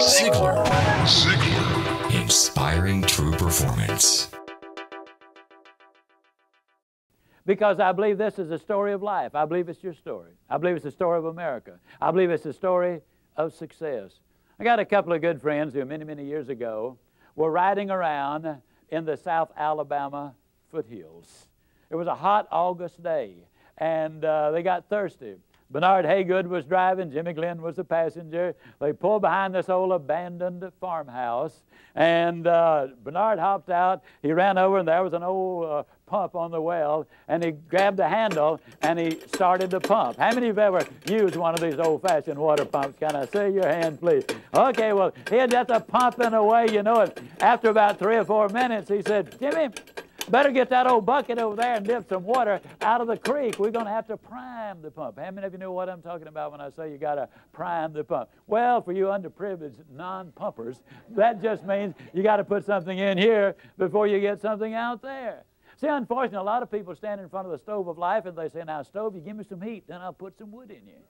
Ziegler. Inspiring true performance. Because I believe this is a story of life. I believe it's your story. I believe it's a story of America. I believe it's a story of success. I got a couple of good friends who many, many years ago were riding around in the South Alabama foothills. It was a hot August day, and they got thirsty. Bernard Haygood was driving. Jimmy Glenn was the passenger. They pulled behind this old abandoned farmhouse, and Bernard hopped out. He ran over, and there was an old pump on the well, and he grabbed the handle, and he started to pump. How many of you have ever used one of these old-fashioned water pumps? Can I see your hand, please? Okay, well, he had just a pumping away, you know it. After about 3 or 4 minutes, he said, Jimmy, better get that old bucket over there and dip some water out of the creek. We're going to have to prime the pump. How many of you know what I'm talking about when I say you got to prime the pump? Well, for you underprivileged non-pumpers, that just means you got to put something in here before you get something out there. See, unfortunately, a lot of people stand in front of the stove of life and they say, now, stove, you give me some heat, then I'll put some wood in you.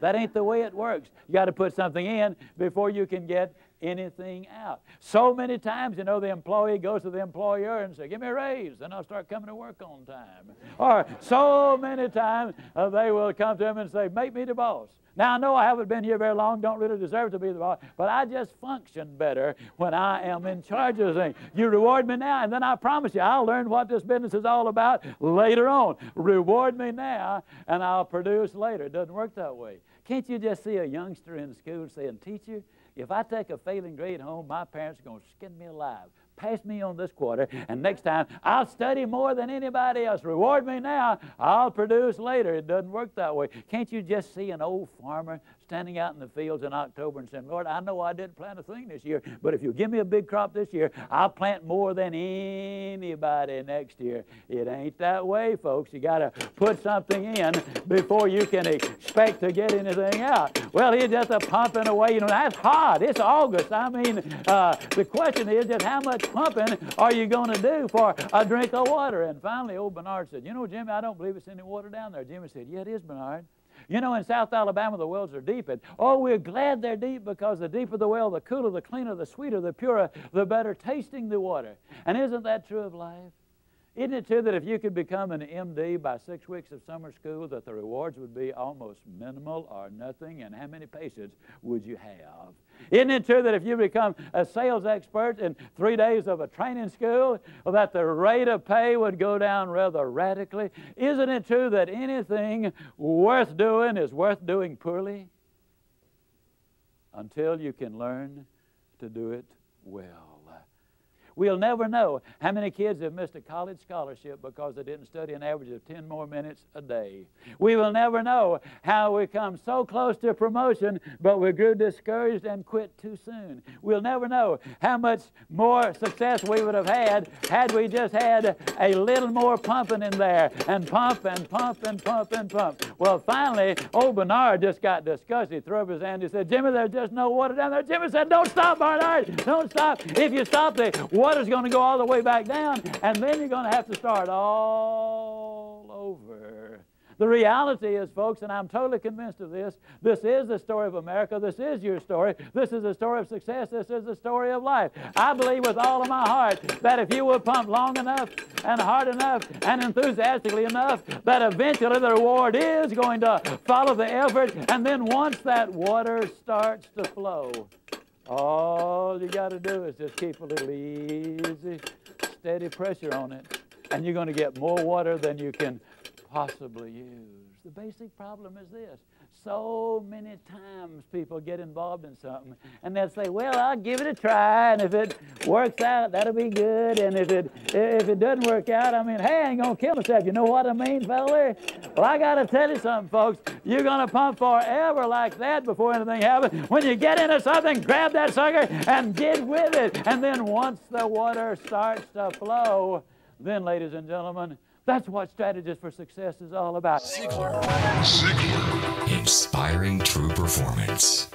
That ain't the way it works. You got to put something in before you can get anything out. So many times, you know, the employee goes to the employer and says, give me a raise, then I'll start coming to work on time. Or so many times they will come to him and say, make me the boss. Now, I know I haven't been here very long, don't really deserve to be the boss, but I just function better when I am in charge of things. You reward me now, and then I promise you, I'll learn what this business is all about later on. Reward me now, and I'll produce later. It doesn't work that way. Can't you just see a youngster in school saying, teacher, if I take a failing grade home, my parents are going to skin me alive. Pass me on this quarter, and next time I'll study more than anybody else. Reward me now, I'll produce later. It doesn't work that way. Can't you just see an old farmer standing out in the fields in October and saying, Lord, I know I didn't plant a thing this year, but if you give me a big crop this year, I'll plant more than anybody next year. It ain't that way, folks. You got to put something in before you can expect to get anything out. Well, he's just pumping away. You know, that's hot. It's August. I mean, the question is just how much pumping are you going to do for a drink of water? And finally, old Bernard said, you know, Jimmy, I don't believe it's any water down there. Jimmy said, yeah, it is, Bernard. You know, in South Alabama, the wells are deep. And, oh, we're glad they're deep because the deeper the well, the cooler, the cleaner, the sweeter, the purer, the better tasting the water. And isn't that true of life? Isn't it true that if you could become an MD by 6 weeks of summer school, that the rewards would be almost minimal or nothing? And how many patients would you have? Isn't it true that if you become a sales expert in 3 days of a training school, that the rate of pay would go down rather radically? Isn't it true that anything worth doing is worth doing poorly? Until you can learn to do it well. We'll never know how many kids have missed a college scholarship because they didn't study an average of 10 more minutes a day. We will never know how we come so close to promotion, but we grew discouraged and quit too soon. We'll never know how much more success we would have had we just had a little more pumping in there, and pump and pump and pump and pump. Well, finally, old Bernard just got disgusted. He threw up his hand and he said, Jimmy, there's just no water down there. Jimmy said, don't stop, Bernard. Don't stop. If you stop, the water's going to go all the way back down, and then you're going to have to start all over. The reality is, folks, and I'm totally convinced of this, this is the story of America. This is your story. This is the story of success. This is the story of life. I believe with all of my heart that if you will pump long enough and hard enough and enthusiastically enough, that eventually the reward is going to follow the effort, and then once that water starts to flow, all you got to do is just keep a little easy, steady pressure on it, and you're going to get more water than you can possibly use. The basic problem is this. So many times people get involved in something, and they'll say, well, I'll give it a try, and if it works out, that'll be good, and if it doesn't work out, I mean, hey, I ain't going to kill myself. You know what I mean, fella? Well, I got to tell you something, folks. You're going to pump forever like that before anything happens. When you get into something, grab that sucker and get with it. And then once the water starts to flow, then, ladies and gentlemen, that's what Strategies for Success is all about. Ziegler. Inspiring true performance.